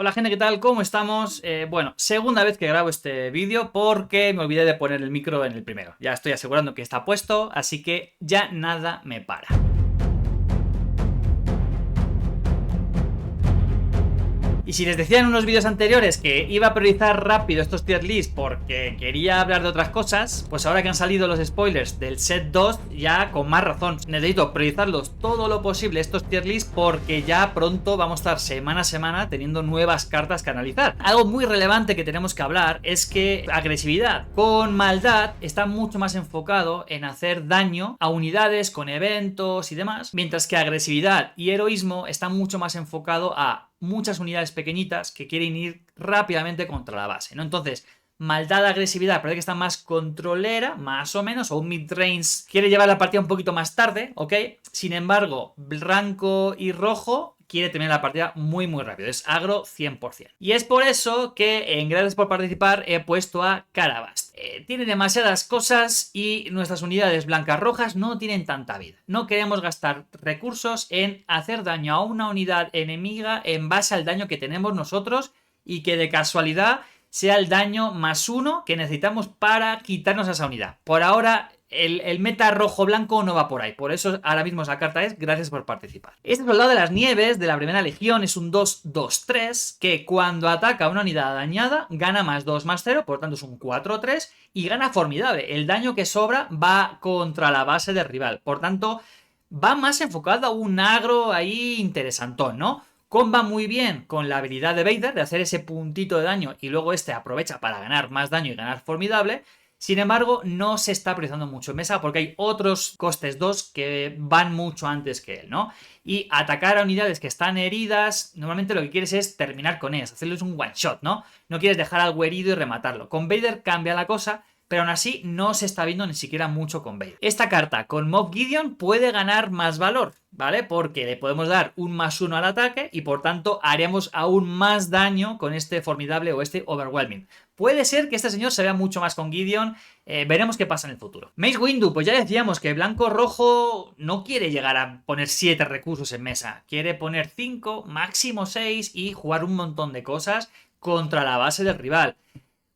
Hola gente, ¿qué tal? ¿Cómo estamos? Bueno, segunda vez que grabo este vídeo porque me olvidé de poner el micro en el primero. Ya estoy asegurando que está puesto, así que ya nada me para. Y si les decía en unos vídeos anteriores que iba a priorizar rápido estos tier lists porque quería hablar de otras cosas, pues ahora que han salido los spoilers del set 2, ya con más razón. Necesito priorizarlos todo lo posible estos tier lists porque ya pronto vamos a estar semana a semana teniendo nuevas cartas que analizar. Algo muy relevante que tenemos que hablar es que agresividad con maldad está mucho más enfocado en hacer daño a unidades con eventos y demás, mientras que agresividad y heroísmo está mucho más enfocado a muchas unidades pequeñitas que quieren ir rápidamente contra la base, ¿no? Entonces, maldad, agresividad, parece que está más controlera, más o menos, o un mid-range quiere llevar la partida un poquito más tarde, ¿ok? Sin embargo, blanco y rojo quiere terminar la partida muy rápido, es agro 100%. Y es por eso que en Gracias por participar he puesto a Karabast. Tiene demasiadas cosas y nuestras unidades blancas rojas no tienen tanta vida. No queremos gastar recursos en hacer daño a una unidad enemiga en base al daño que tenemos nosotros y que de casualidad sea el daño +1 que necesitamos para quitarnos a esa unidad. Por ahora el meta rojo-blanco no va por ahí. Por eso ahora mismo esa carta es gracias por participar. Este soldado de las nieves de la primera legión es un 2-2-3 que cuando ataca a una unidad dañada gana +2/+0, por tanto es un 4-3 y gana formidable. El daño que sobra va contra la base del rival. Por tanto, va más enfocado a un agro ahí interesantón, ¿no? Comba muy bien con la habilidad de Vader de hacer ese puntito de daño y luego este aprovecha para ganar más daño y ganar formidable. Sin embargo, no se está priorizando mucho en mesa porque hay otros costes 2 que van mucho antes que él, ¿no? Y atacar a unidades que están heridas, normalmente lo que quieres es terminar con ellas, hacerles un one shot, ¿no? No quieres dejar algo herido y rematarlo. Con Vader cambia la cosa, pero aún así no se está viendo ni siquiera mucho con Vader. Esta carta con Moff Gideon puede ganar más valor, ¿vale? Porque le podemos dar un +1 al ataque y por tanto haremos aún más daño con este formidable o este overwhelming. Puede ser que este señor se vea mucho más con Gideon, veremos qué pasa en el futuro. Mace Windu, pues ya decíamos que blanco-rojo no quiere llegar a poner 7 recursos en mesa, quiere poner 5, máximo 6 y jugar un montón de cosas contra la base del rival.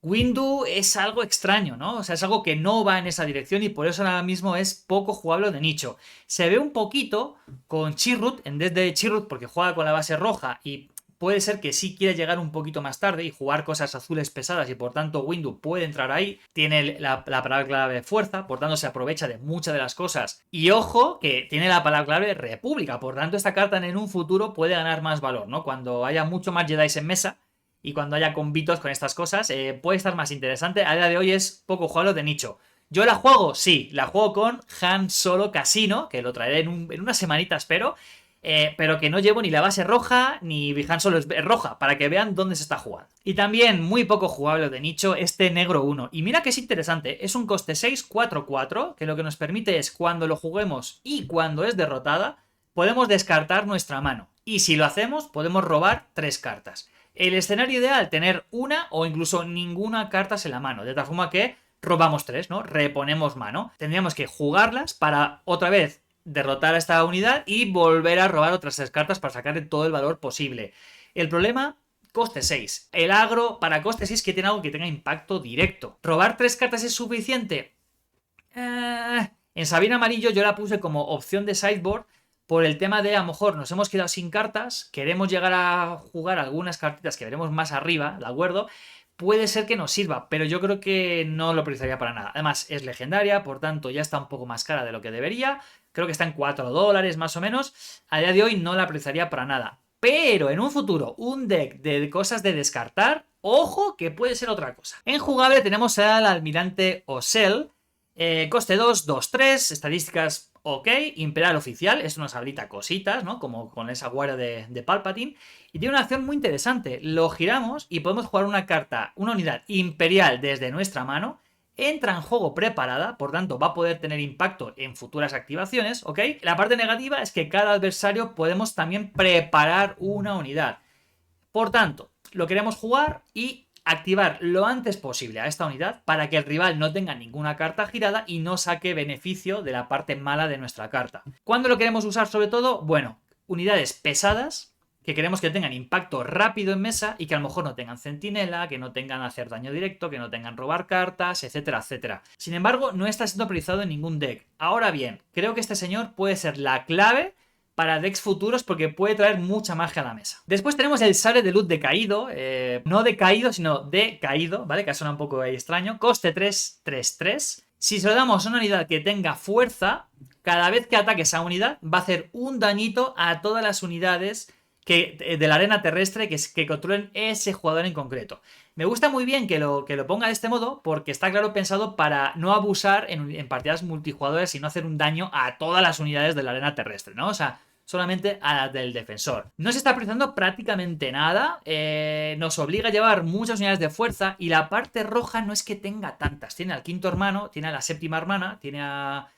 Windu es algo extraño, ¿no? O sea, es algo que no va en esa dirección y por eso ahora mismo es poco jugable de nicho. Se ve un poquito con Chirrut en vez de Chirrut porque juega con la base roja y puede ser que sí quiera llegar un poquito más tarde y jugar cosas azules pesadas y por tanto Windu puede entrar ahí. Tiene la palabra clave fuerza, por tanto se aprovecha de muchas de las cosas. Y ojo que tiene la palabra clave república, por tanto esta carta en un futuro puede ganar más valor, ¿no? Cuando haya mucho más Jedi en mesa y cuando haya combitos con estas cosas, puede estar más interesante. A día de hoy es poco jugable de nicho. ¿Yo la juego? Sí, la juego con Han Solo Casino, que lo traeré en una semanita, espero. Pero que no llevo ni la base roja ni Han Solo es roja, para que vean dónde se está jugando. Y también muy poco jugable de nicho este negro 1. Y mira que es interesante, es un coste 6-4-4, que lo que nos permite es cuando lo juguemos y cuando es derrotada, podemos descartar nuestra mano. Y si lo hacemos, podemos robar 3 cartas. El escenario ideal, tener una o incluso ninguna cartas en la mano, de tal forma que robamos 3, ¿no? Reponemos mano. Tendríamos que jugarlas para otra vez derrotar a esta unidad y volver a robar otras 3 cartas para sacarle todo el valor posible. El problema, coste 6. El agro para coste 6 que tiene algo que tenga impacto directo. ¿Robar 3 cartas es suficiente? En Sabina Amarillo yo la puse como opción de sideboard por el tema de a lo mejor nos hemos quedado sin cartas, queremos llegar a jugar algunas cartitas que veremos más arriba, ¿de acuerdo? Puede ser que nos sirva, pero yo creo que no lo precisaría para nada. Además, es legendaria, por tanto ya está un poco más cara de lo que debería. Creo que está en $4 más o menos. A día de hoy no la precisaría para nada. Pero en un futuro, un deck de cosas de descartar, ojo que puede ser otra cosa. En jugable tenemos al almirante Osel. Coste 2, 2-3, estadísticas ok, Imperial oficial, eso nos habilita cositas, ¿no? Como con esa guardia de Palpatine. Y tiene una acción muy interesante, lo giramos y podemos jugar una carta, una unidad imperial desde nuestra mano, entra en juego preparada, por tanto va a poder tener impacto en futuras activaciones, ¿ok? La parte negativa es que cada adversario podemos también preparar una unidad. Por tanto, lo queremos jugar y activar lo antes posible a esta unidad para que el rival no tenga ninguna carta girada y no saque beneficio de la parte mala de nuestra carta. ¿Cuándo lo queremos usar sobre todo? Bueno, unidades pesadas que queremos que tengan impacto rápido en mesa y que a lo mejor no tengan centinela, que no tengan hacer daño directo, que no tengan robar cartas, etcétera, etcétera. Sin embargo, no está siendo priorizado en ningún deck. Ahora bien, creo que este señor puede ser la clave para decks futuros porque puede traer mucha magia a la mesa. Después tenemos el sable de luz decaído, no decaído, sino decaído, ¿vale? Que suena un poco ahí extraño. Coste 3, 3, 3. Si se lo damos a una unidad que tenga fuerza, cada vez que ataque esa unidad va a hacer un dañito a todas las unidades de la arena terrestre que controlen ese jugador en concreto. Me gusta muy bien que lo ponga de este modo porque está claro pensado para no abusar en partidas multijugadores y no hacer un daño a todas las unidades de la arena terrestre, ¿no? O sea, solamente a las del defensor. No se está apreciando prácticamente nada, nos obliga a llevar muchas unidades de fuerza y la parte roja no es que tenga tantas. Tiene al quinto hermano, tiene a la séptima hermana, tiene a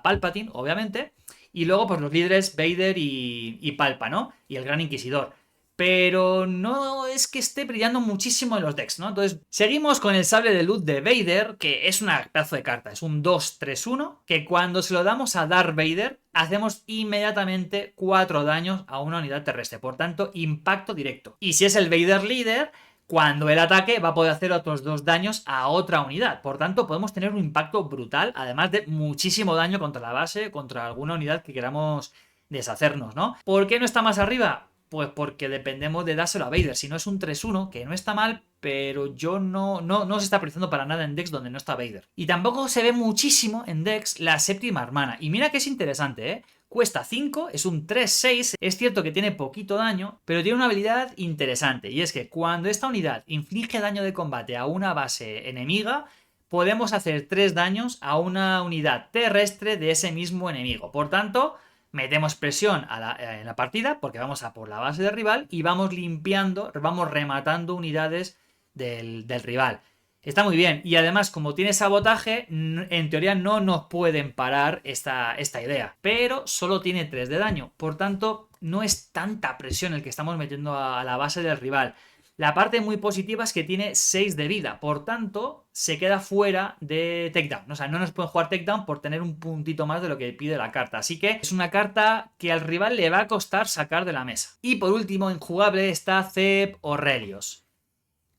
Palpatine, obviamente, y luego pues los líderes Vader y Palpa, ¿no? Y el Gran Inquisidor. Pero no es que esté brillando muchísimo en los decks, ¿no? Entonces, seguimos con el sable de luz de Vader, que es una pedazo de carta. Es un 2-3-1, que cuando se lo damos a Darth Vader, hacemos inmediatamente 4 daños a una unidad terrestre. Por tanto, impacto directo. Y si es el Vader líder, cuando él ataque va a poder hacer otros 2 daños a otra unidad. Por tanto, podemos tener un impacto brutal, además de muchísimo daño contra la base, contra alguna unidad que queramos deshacernos, ¿no? ¿Por qué no está más arriba? Pues porque dependemos de dárselo a Vader. Si no es un 3-1, que no está mal, pero yo no se está apreciando para nada en decks donde no está Vader. Y tampoco se ve muchísimo en decks la séptima hermana. Y mira que es interesante, ¿eh? Cuesta 5, es un 3-6, es cierto que tiene poquito daño, pero tiene una habilidad interesante. Y es que cuando esta unidad inflige daño de combate a una base enemiga, podemos hacer 3 daños a una unidad terrestre de ese mismo enemigo. Por tanto, metemos presión en la partida porque vamos a por la base del rival y vamos limpiando, vamos rematando unidades del rival. Está muy bien. Y además, como tiene sabotaje, en teoría no nos pueden parar esta idea. Pero solo tiene 3 de daño. Por tanto, no es tanta presión el que estamos metiendo a la base del rival. La parte muy positiva es que tiene 6 de vida. Por tanto, se queda fuera de takedown. O sea, no nos pueden jugar takedown por tener un puntito más de lo que pide la carta. Así que es una carta que al rival le va a costar sacar de la mesa. Y por último, en jugable está Zeb Orrelios.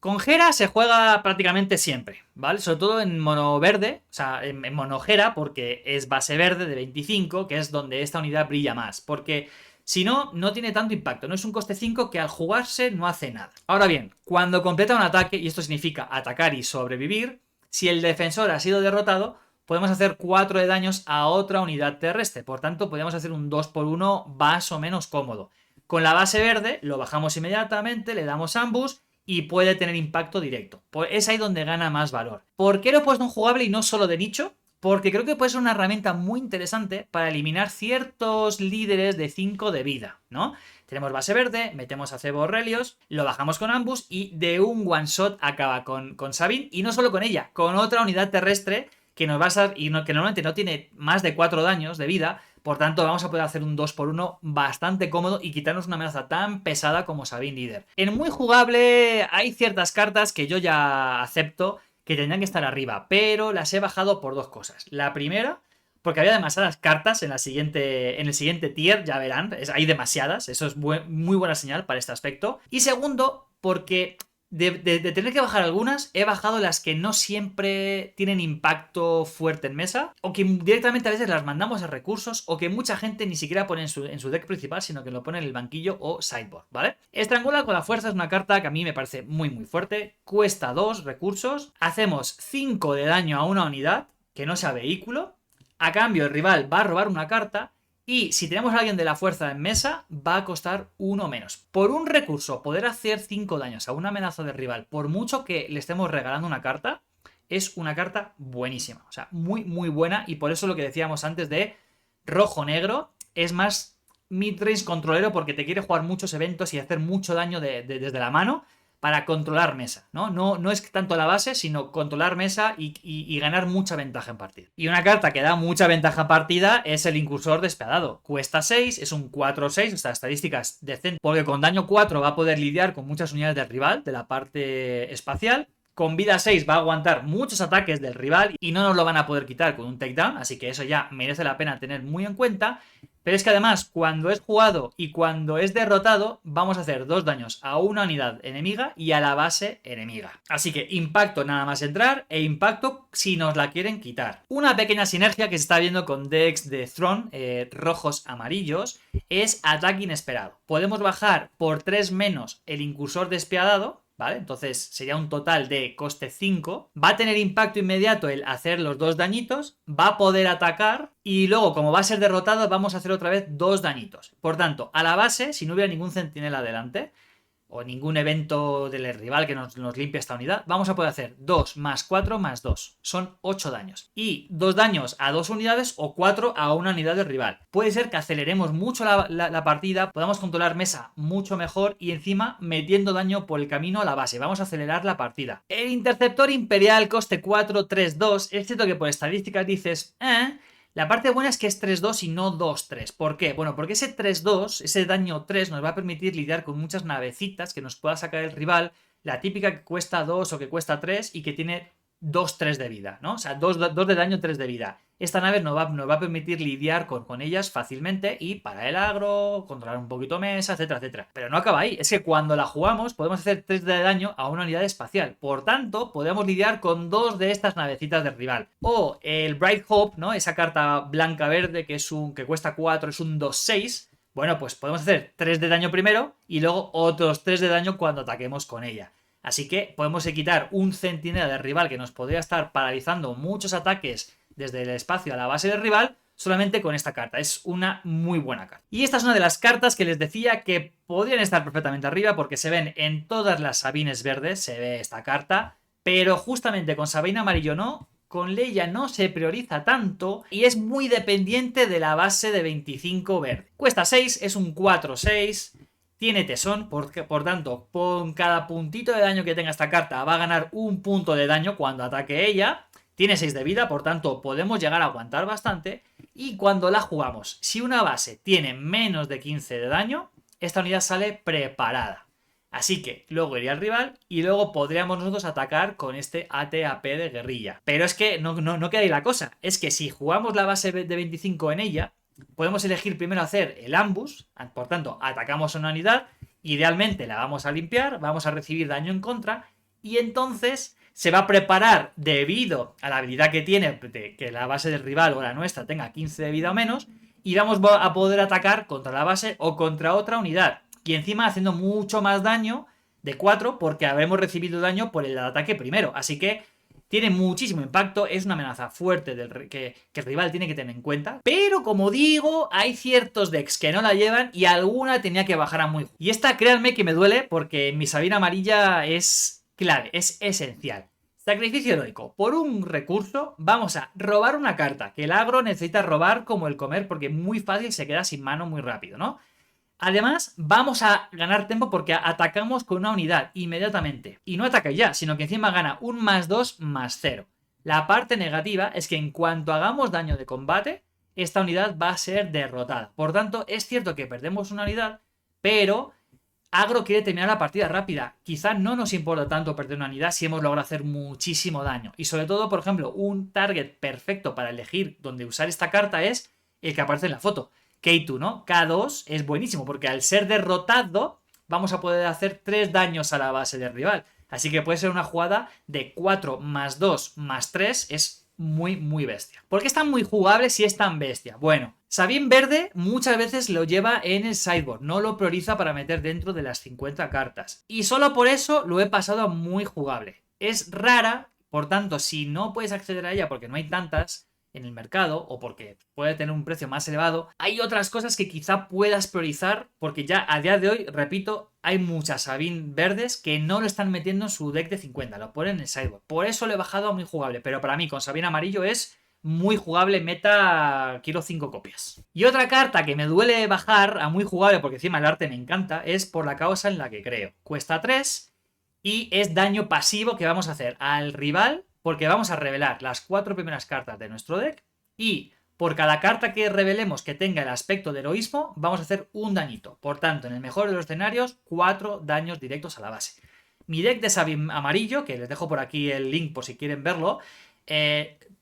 Con Hera se juega prácticamente siempre, ¿vale? Sobre todo en mono verde, o sea, en mono Hera, porque es base verde de 25, que es donde esta unidad brilla más. Porque si no, no tiene tanto impacto. No es un coste 5 que al jugarse no hace nada. Ahora bien, cuando completa un ataque, y esto significa atacar y sobrevivir, si el defensor ha sido derrotado, podemos hacer 4 de daños a otra unidad terrestre. Por tanto, podemos hacer un 2x1 más o menos cómodo. Con la base verde lo bajamos inmediatamente, le damos ambush y puede tener impacto directo. Pues es ahí donde gana más valor. ¿Por qué lo he puesto en jugable y no solo de nicho? Porque creo que puede ser una herramienta muy interesante para eliminar ciertos líderes de 5 de vida, ¿no? Tenemos base verde, metemos a Zeb Orrelios, lo bajamos con ambush y de un one shot acaba con Sabine. Y no solo con ella, con otra unidad terrestre que nos va a estar y que normalmente no tiene más de 4 daños de vida. Por tanto, vamos a poder hacer un 2x1 bastante cómodo y quitarnos una amenaza tan pesada como Sabine líder. En muy jugable hay ciertas cartas que yo ya acepto que tendrían que estar arriba, pero las he bajado por 2 cosas. La primera, porque había demasiadas cartas en el siguiente tier, ya verán, hay demasiadas, eso es muy buena señal para este aspecto. Y segundo, porque de tener que bajar algunas, he bajado las que no siempre tienen impacto fuerte en mesa, o que directamente a veces las mandamos a recursos, o que mucha gente ni siquiera pone en su deck principal, sino que lo pone en el banquillo o sideboard, ¿vale? Estrangula con la fuerza es una carta que a mí me parece muy fuerte, cuesta 2 recursos, hacemos 5 de daño a una unidad, que no sea vehículo, a cambio el rival va a robar una carta, y si tenemos a alguien de la fuerza en mesa, va a costar 1 menos. Por un recurso, poder hacer 5 daños a una amenaza de rival, por mucho que le estemos regalando una carta, es una carta buenísima. O sea, muy buena. Y por eso lo que decíamos antes de rojo-negro es más midrange controlero porque te quiere jugar muchos eventos y hacer mucho daño desde la mano para controlar mesa, ¿no? No es tanto la base, sino controlar mesa y ganar mucha ventaja en partida. Y una carta que da mucha ventaja en partida es el Incursor Despiadado. Cuesta 6, es un 4-6, o sea, estadísticas decentes, porque con daño 4 va a poder lidiar con muchas unidades del rival, de la parte espacial. Con vida 6 va a aguantar muchos ataques del rival y no nos lo van a poder quitar con un takedown, así que eso ya merece la pena tener muy en cuenta. Pero es que además, cuando es jugado y cuando es derrotado, vamos a hacer 2 daños a una unidad enemiga y a la base enemiga. Así que impacto nada más entrar e impacto si nos la quieren quitar. Una pequeña sinergia que se está viendo con decks de Throne, rojos amarillos, es ataque inesperado. Podemos bajar por 3 menos el incursor despiadado, ¿vale? Entonces sería un total de coste 5. Va a tener impacto inmediato el hacer los 2 dañitos. Va a poder atacar. Y luego, como va a ser derrotado, vamos a hacer otra vez 2 dañitos. Por tanto, a la base, si no hubiera ningún centinela adelante, o ningún evento del rival que nos limpie esta unidad, vamos a poder hacer 2 más 4 más 2. Son 8 daños. Y 2 daños a 2 unidades o 4 a una unidad del rival. Puede ser que aceleremos mucho la partida, podamos controlar mesa mucho mejor y encima metiendo daño por el camino a la base. Vamos a acelerar la partida. El interceptor imperial coste 4, 3, 2. Es cierto que por estadísticas dices, La parte buena es que es 3-2 y no 2-3. ¿Por qué? Bueno, porque ese 3-2, ese daño 3, nos va a permitir lidiar con muchas navecitas que nos pueda sacar el rival. La típica que cuesta 2 o que cuesta 3 y que tiene 2-3 de vida, ¿no? O sea, 2 de daño, 3 de vida. Esta nave nos va a permitir lidiar con ellas fácilmente y para el agro, controlar un poquito mesa, etcétera, etcétera. Pero no acaba ahí, es que cuando la jugamos podemos hacer 3 de daño a una unidad espacial. Por tanto, podemos lidiar con 2 de estas navecitas del rival. O el Bright Hope, ¿no? Esa carta blanca-verde que cuesta 4, es un 2-6. Bueno, pues podemos hacer 3 de daño primero y luego otros 3 de daño cuando ataquemos con ella. Así que podemos quitar un centinela del rival que nos podría estar paralizando muchos ataques desde el espacio a la base del rival solamente con esta carta. Es una muy buena carta. Y esta es una de las cartas que les decía que podrían estar perfectamente arriba porque se ven en todas las Sabines verdes, se ve esta carta, pero justamente con Sabine amarillo no. Con Leia no se prioriza tanto y es muy dependiente de la base de 25 verde. Cuesta 6, es un 4-6... Tiene tesón, por tanto, con cada puntito de daño que tenga esta carta va a ganar un punto de daño cuando ataque ella. Tiene 6 de vida, por tanto podemos llegar a aguantar bastante. Y cuando la jugamos, si una base tiene menos de 15 de daño, esta unidad sale preparada. Así que luego iría al rival y luego podríamos nosotros atacar con este ATAP de guerrilla. Pero es que no queda ahí la cosa. Es que si jugamos la base de 25 en ella, podemos elegir primero hacer el ambush, por tanto atacamos a una unidad, idealmente la vamos a limpiar, vamos a recibir daño en contra y entonces se va a preparar debido a la habilidad que tiene de que la base del rival o la nuestra tenga 15 de vida o menos y vamos a poder atacar contra la base o contra otra unidad y encima haciendo mucho más daño de 4 porque habremos recibido daño por el ataque primero, así que tiene muchísimo impacto, es una amenaza fuerte que el rival tiene que tener en cuenta. Pero como digo, hay ciertos decks que no la llevan y alguna tenía que bajar a muy... Y esta, créanme que me duele porque mi Sabine amarilla es clave, es esencial. Sacrificio heroico. Por un recurso vamos a robar una carta que el agro necesita robar como el comer porque muy fácil se queda sin mano muy rápido, ¿no? Además, vamos a ganar tiempo porque atacamos con una unidad inmediatamente. Y no ataca ya, sino que encima gana un +2 +0. La parte negativa es que en cuanto hagamos daño de combate, esta unidad va a ser derrotada. Por tanto, es cierto que perdemos una unidad, pero agro quiere terminar la partida rápida. Quizá no nos importa tanto perder una unidad si hemos logrado hacer muchísimo daño. Y sobre todo, por ejemplo, un target perfecto para elegir donde usar esta carta es el que aparece en la foto. K2, ¿no? K2 es buenísimo porque al ser derrotado vamos a poder hacer 3 daños a la base del rival. Así que puede ser una jugada de 4 +2 +3, es muy, muy bestia. ¿Por qué es tan muy jugable si es tan bestia? Bueno, Sabine verde muchas veces lo lleva en el sideboard, no lo prioriza para meter dentro de las 50 cartas. Y solo por eso lo he pasado a muy jugable. Es rara, por tanto, si no puedes acceder a ella porque no hay tantas en el mercado o porque puede tener un precio más elevado, hay otras cosas que quizá puedas priorizar porque ya a día de hoy, repito, hay muchas Sabine verdes que no lo están metiendo en su deck de 50, lo ponen en el sideboard. Por eso lo he bajado a muy jugable, pero para mí con Sabine amarillo es muy jugable, meta, quiero 5 copias. Y otra carta que me duele bajar a muy jugable porque encima el arte me encanta es Por la causa en la que creo. Cuesta 3 y es daño pasivo que vamos a hacer al rival porque vamos a revelar las 4 primeras cartas de nuestro deck y por cada carta que revelemos que tenga el aspecto de heroísmo vamos a hacer un dañito. Por tanto, en el mejor de los escenarios, 4 daños directos a la base. Mi deck de Sabine amarillo, que les dejo por aquí el link por si quieren verlo,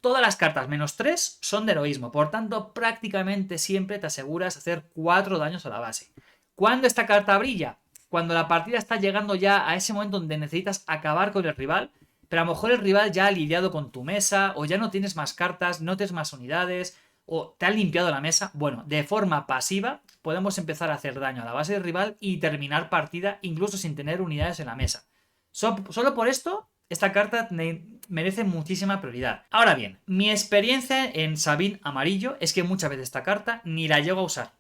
Todas las cartas menos 3 son de heroísmo, por tanto prácticamente siempre te aseguras hacer 4 daños a la base. ¿Cuándo esta carta brilla? Cuando la partida está llegando ya a ese momento donde necesitas acabar con el rival, pero a lo mejor el rival ya ha lidiado con tu mesa, o ya no tienes más cartas, no tienes más unidades, o te han limpiado la mesa. Bueno, de forma pasiva podemos empezar a hacer daño a la base del rival y terminar partida incluso sin tener unidades en la mesa. Solo por esto, esta carta merece muchísima prioridad. Ahora bien, mi experiencia en Sabin amarillo es que muchas veces esta carta ni la llego a usar.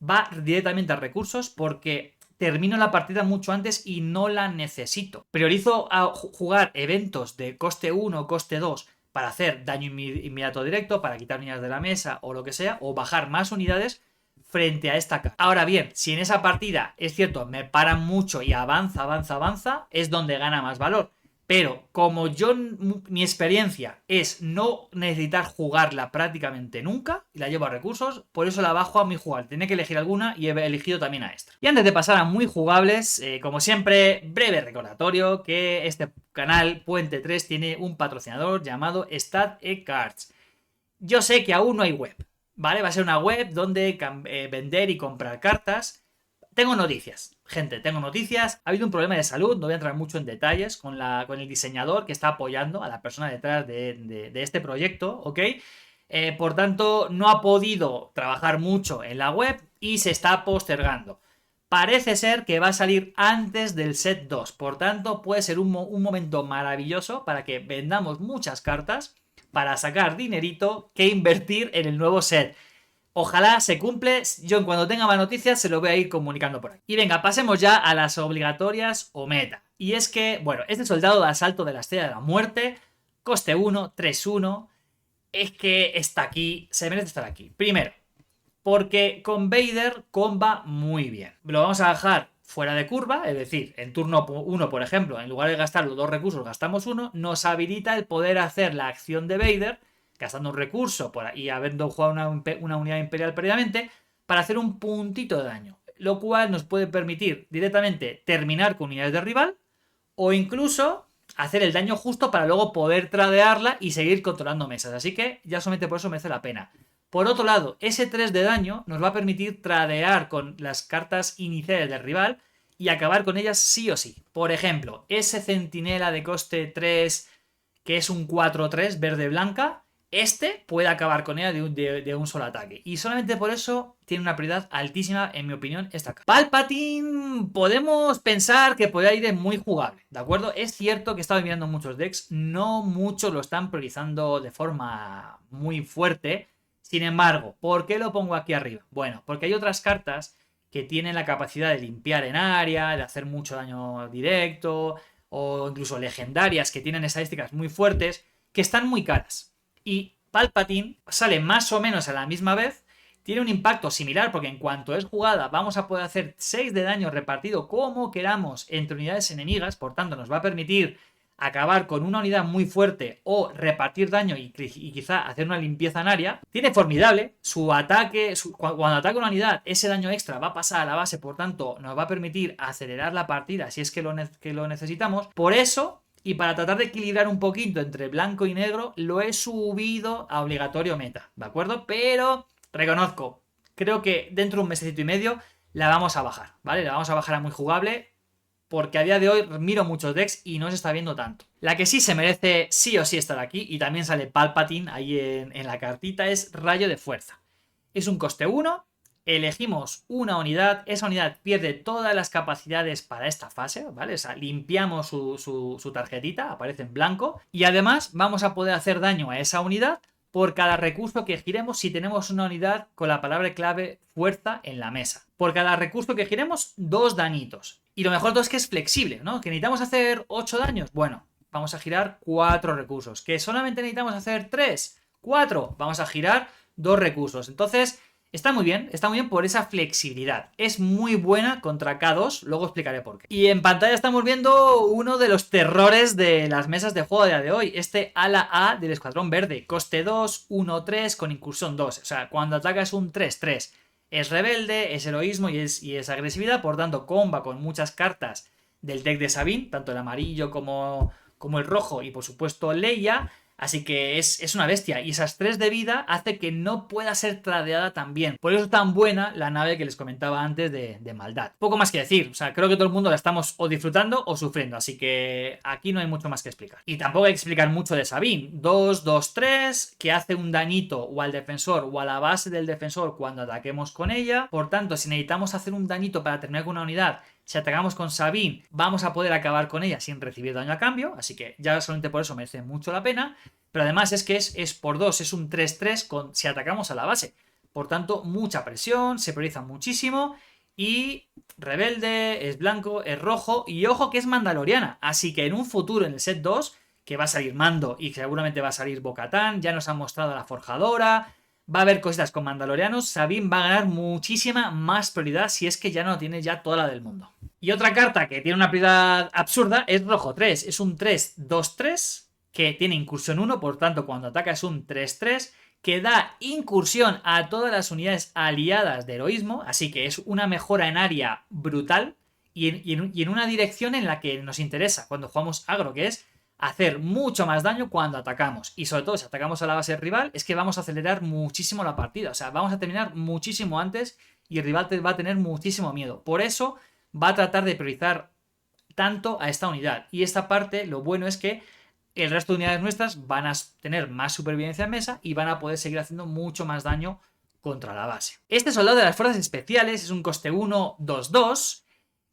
Va directamente a recursos porque termino la partida mucho antes y no la necesito. Priorizo a jugar eventos de coste 1 o coste 2 para hacer daño inmediato directo, para quitar unidades de la mesa o lo que sea, o bajar más unidades frente a esta carta. Ahora bien, si en esa partida, es cierto, me paran mucho y avanza, es donde gana más valor. Pero como mi experiencia es no necesitar jugarla prácticamente nunca, y la llevo a recursos, por eso la bajo a muy jugable. Tenía que elegir alguna y he elegido también a esta. Y antes de pasar a muy jugables, como siempre, breve recordatorio que este canal Puente 3 tiene un patrocinador llamado StatEcards. Yo sé que aún no hay web, ¿vale? Va a ser una web donde vender y comprar cartas. Tengo noticias, gente, tengo noticias. Ha habido un problema de salud, no voy a entrar mucho en detalles con el diseñador que está apoyando a la persona detrás de este proyecto, ¿ok? Por tanto, no ha podido trabajar mucho en la web y se está postergando. Parece ser que va a salir antes del set 2, por tanto, puede ser un momento maravilloso para que vendamos muchas cartas para sacar dinerito que invertir en el nuevo set. Ojalá se cumple. Yo en cuanto tenga más noticias se lo voy a ir comunicando por aquí. Y venga, pasemos ya a las obligatorias o meta. Y es que, bueno, este soldado de asalto de la Estrella de la Muerte, coste 1, 3-1, es que está aquí, se merece estar aquí. Primero, porque con Vader comba muy bien. Lo vamos a dejar fuera de curva, es decir, en turno 1, por ejemplo, en lugar de gastar los 2 recursos, gastamos 1, nos habilita el poder hacer la acción de Vader, gastando un recurso y habiendo jugado una unidad imperial previamente, para hacer un puntito de daño. Lo cual nos puede permitir directamente terminar con unidades de rival o incluso hacer el daño justo para luego poder tradearla y seguir controlando mesas. Así que ya solamente por eso merece la pena. Por otro lado, ese 3 de daño nos va a permitir tradear con las cartas iniciales del rival y acabar con ellas sí o sí. Por ejemplo, ese centinela de coste 3 que es un 4-3 verde-blanca, este puede acabar con ella de un solo ataque. Y solamente por eso tiene una prioridad altísima, en mi opinión, esta carta. Palpatine, podemos pensar que podría ir muy jugable, ¿de acuerdo? Es cierto que he estado mirando muchos decks, no muchos lo están priorizando de forma muy fuerte. Sin embargo, ¿por qué lo pongo aquí arriba? Bueno, porque hay otras cartas que tienen la capacidad de limpiar en área, de hacer mucho daño directo, o incluso legendarias que tienen estadísticas muy fuertes, que están muy caras. Y Palpatine sale más o menos a la misma vez, tiene un impacto similar porque en cuanto es jugada vamos a poder hacer 6 de daño repartido como queramos entre unidades enemigas, por tanto nos va a permitir acabar con una unidad muy fuerte o repartir daño y quizá hacer una limpieza en área. Tiene formidable, su ataque, cuando ataca una unidad, ese daño extra va a pasar a la base, por tanto nos va a permitir acelerar la partida si es que lo necesitamos. Por eso, y para tratar de equilibrar un poquito entre blanco y negro, lo he subido a obligatorio meta, ¿de acuerdo? Pero reconozco, creo que dentro de un mesecito y medio la vamos a bajar, ¿vale? La vamos a bajar a muy jugable, porque a día de hoy miro muchos decks y no se está viendo tanto. La que sí se merece sí o sí estar aquí, y también sale Palpatine ahí en la cartita, es Rayo de Fuerza. Es un coste 1, elegimos una unidad, esa unidad pierde todas las capacidades para esta fase, ¿vale? O sea, limpiamos su tarjetita, aparece en blanco, y además vamos a poder hacer daño a esa unidad por cada recurso que giremos si tenemos una unidad con la palabra clave fuerza en la mesa. Por cada recurso que giremos, 2 dañitos. Y lo mejor de todo es que es flexible, ¿no? Que necesitamos hacer 8 daños. Bueno, vamos a girar 4 recursos. Que solamente necesitamos hacer 3, 4. Vamos a girar 2 recursos. Entonces, está muy bien por esa flexibilidad. Es muy buena contra K2, luego explicaré por qué. Y en pantalla estamos viendo uno de los terrores de las mesas de juego a día de hoy. Este ala A del Escuadrón Verde. Coste 2, 1-3 con incursión 2. O sea, cuando ataca es un 3-3. Es rebelde, es heroísmo y es agresividad, por tanto comba con muchas cartas del deck de Sabin, tanto el amarillo como el rojo y por supuesto Leia. Así que es una bestia. Y esas 3 de vida hace que no pueda ser tradeada tan bien. Por eso es tan buena la nave que les comentaba antes de maldad. Poco más que decir. O sea, creo que todo el mundo la estamos o disfrutando o sufriendo. Así que aquí no hay mucho más que explicar. Y tampoco hay que explicar mucho de Sabine. 2, 2, 3, que hace un dañito o al defensor o a la base del defensor cuando ataquemos con ella. Por tanto, si necesitamos hacer un dañito para terminar con una unidad, si atacamos con Sabine, vamos a poder acabar con ella sin recibir daño a cambio. Así que ya solamente por eso merece mucho la pena. Pero además es que es por 2, es un 3-3 si atacamos a la base. Por tanto, mucha presión, se prioriza muchísimo. Y rebelde, es blanco, es rojo. Y ojo que es mandaloriana. Así que en un futuro, en el set 2, que va a salir Mando y seguramente va a salir Bo-Katan, ya nos han mostrado a la forjadora. Va a haber cositas con mandalorianos. Sabine va a ganar muchísima más prioridad si es que ya no tiene ya toda la del mundo. Y otra carta que tiene una prioridad absurda es rojo 3. Es un 3-2-3 que tiene incursión 1, por tanto cuando ataca es un 3-3, que da incursión a todas las unidades aliadas de heroísmo, así que es una mejora en área brutal y en una dirección en la que nos interesa cuando jugamos agro, que es hacer mucho más daño cuando atacamos. Y sobre todo si atacamos a la base rival, es que vamos a acelerar muchísimo la partida, o sea, vamos a terminar muchísimo antes y el rival va a tener muchísimo miedo. Por eso va a tratar de priorizar tanto a esta unidad. Y esta parte, lo bueno es que el resto de unidades nuestras van a tener más supervivencia en mesa y van a poder seguir haciendo mucho más daño contra la base. Este soldado de las fuerzas especiales es un coste 1, 2, 2.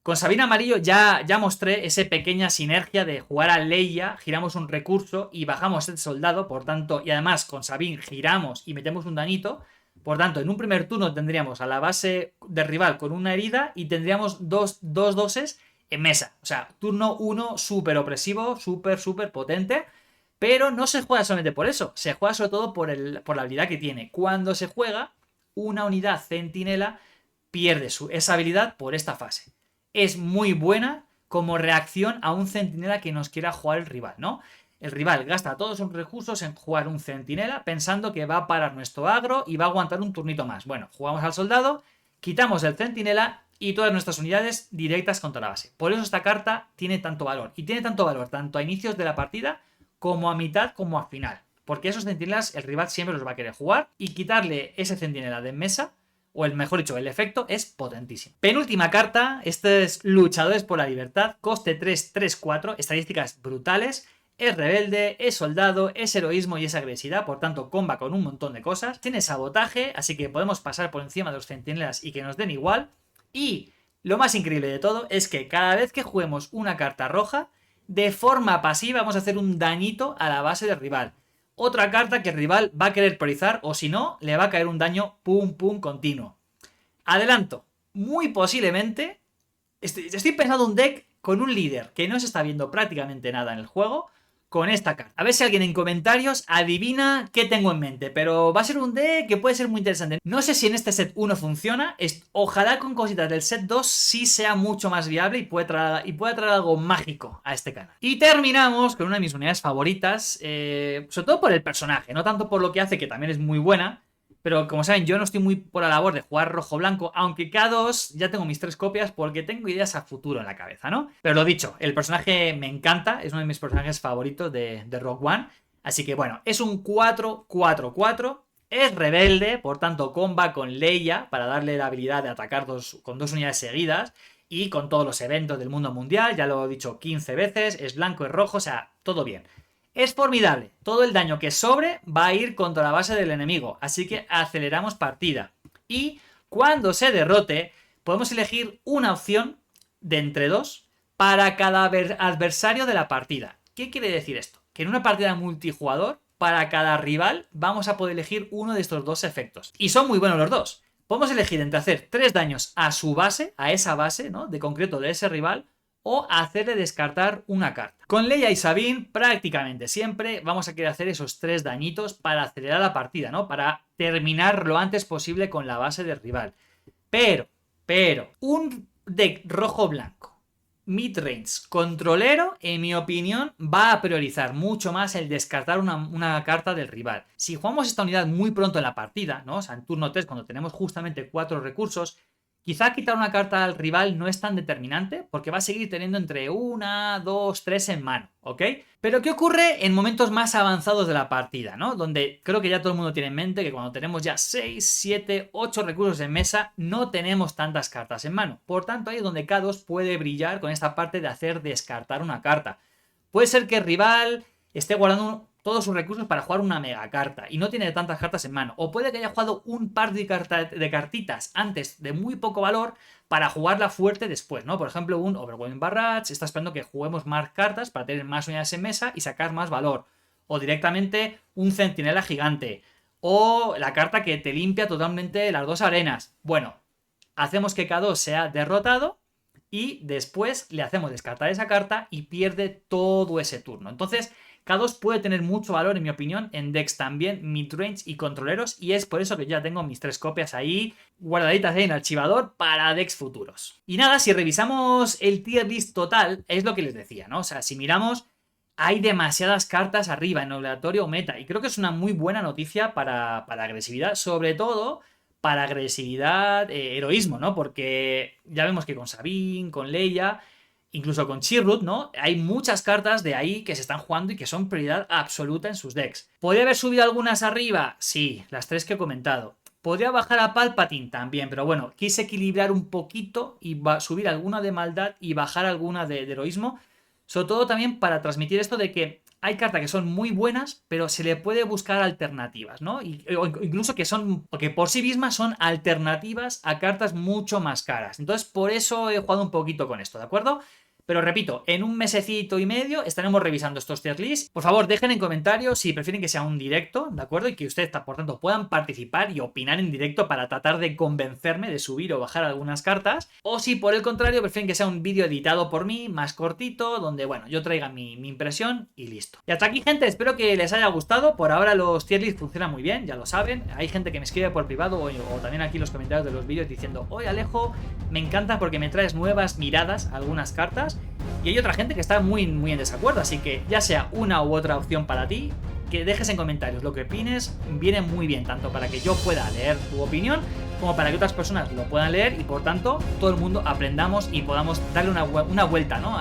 Con Sabine Amarillo ya mostré esa pequeña sinergia de jugar a Leia, giramos un recurso y bajamos este soldado, por tanto, y además con Sabine giramos y metemos un dañito. Por tanto, en un primer turno tendríamos a la base del rival con una herida y tendríamos dos doses en mesa. O sea, turno 1 súper opresivo, súper potente. Pero no se juega solamente por eso. Se juega sobre todo por la habilidad que tiene. Cuando se juega, una unidad centinela pierde esa habilidad por esta fase. Es muy buena como reacción a un centinela que nos quiera jugar el rival, ¿no? El rival gasta todos sus recursos en jugar un centinela pensando que va a parar nuestro agro y va a aguantar un turnito más. Bueno, jugamos al soldado, quitamos el centinela y todas nuestras unidades directas contra la base. Por eso esta carta tiene tanto valor. Y tiene tanto valor tanto a inicios de la partida como a mitad como a final. Porque esos centinelas el rival siempre los va a querer jugar y quitarle ese centinela de mesa, o el mejor dicho, el efecto, es potentísimo. Penúltima carta, este es Luchadores por la Libertad, coste 3, 3, 4, estadísticas brutales. Es rebelde, es soldado, es heroísmo y es agresividad, por tanto comba con un montón de cosas. Tiene sabotaje, así que podemos pasar por encima de los centinelas y que nos den igual. Y lo más increíble de todo es que cada vez que juguemos una carta roja, de forma pasiva vamos a hacer un dañito a la base del rival. Otra carta que el rival va a querer priorizar o si no, le va a caer un daño pum pum continuo. Adelanto, muy posiblemente estoy pensando un deck con un líder que no se está viendo prácticamente nada en el juego con esta carta. A ver si alguien en comentarios adivina qué tengo en mente, pero va a ser un deck que puede ser muy interesante. No sé si en este set 1 funciona, ojalá con cositas del set 2 sí sea mucho más viable y pueda traer algo mágico a este canal. Y terminamos con una de mis unidades favoritas, sobre todo por el personaje, no tanto por lo que hace, que también es muy buena. Pero como saben, yo no estoy muy por la labor de jugar rojo-blanco, aunque K2 ya tengo mis 3 copias porque tengo ideas a futuro en la cabeza, ¿no? Pero lo dicho, el personaje me encanta, es uno de mis personajes favoritos de Rogue One. Así que bueno, es un 4-4-4, es rebelde, por tanto comba con Leia para darle la habilidad de atacar con 2 unidades seguidas y con todos los eventos del mundo mundial, ya lo he dicho 15 veces, es blanco, es rojo, o sea, todo bien. Es formidable, todo el daño que sobre va a ir contra la base del enemigo, así que aceleramos partida. Y cuando se derrote, podemos elegir una opción de entre 2 para cada adversario de la partida. ¿Qué quiere decir esto? Que en una partida multijugador, para cada rival, vamos a poder elegir uno de estos 2 efectos. Y son muy buenos los 2. Podemos elegir entre hacer 3 daños a su base, a esa base, ¿no? De concreto de ese rival, o hacerle descartar una carta. Con Leia y Sabine prácticamente siempre vamos a querer hacer esos 3 dañitos para acelerar la partida, ¿no? Para terminar lo antes posible con la base del rival. Pero, un deck rojo-blanco, mid-range, controlero, en mi opinión, va a priorizar mucho más el descartar una carta del rival. Si jugamos esta unidad muy pronto en la partida, ¿no? O sea, en turno 3, cuando tenemos justamente 4 recursos, Quizá quitar una carta al rival no es tan determinante, porque va a seguir teniendo entre 1, 2, 3 en mano, ¿ok? Pero ¿qué ocurre en momentos más avanzados de la partida, ¿no? Donde creo que ya todo el mundo tiene en mente que cuando tenemos ya 6, 7, 8 recursos en mesa, no tenemos tantas cartas en mano. Por tanto, ahí es donde K2 puede brillar con esta parte de hacer descartar una carta. Puede ser que el rival esté guardando todos sus recursos para jugar una mega carta y no tiene tantas cartas en mano. O puede que haya jugado un par de cartitas antes de muy poco valor para jugarla fuerte después, ¿no? Por ejemplo, un Overwhelming Barrage está esperando que juguemos más cartas para tener más unidades en mesa y sacar más valor. O directamente un Centinela Gigante. O la carta que te limpia totalmente las 2 arenas. Bueno, hacemos que K2 sea derrotado y después le hacemos descartar esa carta y pierde todo ese turno. Entonces, K2 puede tener mucho valor, en mi opinión, en decks también, midrange y controleros, y es por eso que ya tengo mis 3 copias ahí guardaditas en el archivador para decks futuros. Y nada, si revisamos el tier list total, es lo que les decía, ¿no? O sea, si miramos, hay demasiadas cartas arriba en obligatorio o meta, y creo que es una muy buena noticia para agresividad, sobre todo para agresividad, heroísmo, ¿no? Porque ya vemos que con Sabine, con Leia, incluso con Chirrut, ¿no? Hay muchas cartas de ahí que se están jugando y que son prioridad absoluta en sus decks. ¿Podría haber subido algunas arriba? Sí, las 3 que he comentado. Podría bajar a Palpatine también, pero bueno, quise equilibrar un poquito y subir alguna de maldad y bajar alguna de heroísmo. Sobre todo también para transmitir esto de que hay cartas que son muy buenas, pero se le puede buscar alternativas, ¿no? O incluso que por sí mismas son alternativas a cartas mucho más caras. Entonces, por eso he jugado un poquito con esto, ¿de acuerdo? Pero repito, en un mesecito y medio estaremos revisando estos tier lists. Por favor, dejen en comentarios si prefieren que sea un directo, ¿de acuerdo? Y que ustedes, por tanto, puedan participar y opinar en directo para tratar de convencerme de subir o bajar algunas cartas. O si, por el contrario, prefieren que sea un vídeo editado por mí, más cortito, donde, bueno, yo traiga mi impresión y listo. Y hasta aquí, gente, espero que les haya gustado. Por ahora los tier lists funcionan muy bien, ya lo saben. Hay gente que me escribe por privado o también aquí en los comentarios de los vídeos diciendo: oye, Alejo, me encanta porque me traes nuevas miradas a algunas cartas. Y hay otra gente que está muy en desacuerdo, así que ya sea una u otra opción para ti, que dejes en comentarios lo que opines, viene muy bien, tanto para que yo pueda leer tu opinión, como para que otras personas lo puedan leer y por tanto todo el mundo aprendamos y podamos darle una vuelta, ¿no?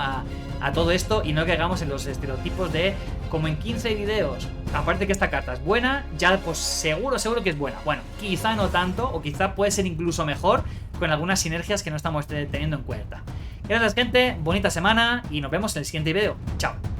a todo esto y no caigamos en los estereotipos de como en 15 videos aparte que esta carta es buena, ya pues seguro que es buena. Bueno, quizá no tanto, o quizá puede ser incluso mejor con algunas sinergias que no estamos teniendo en cuenta. Gracias, gente, bonita semana y nos vemos en el siguiente video. Chao.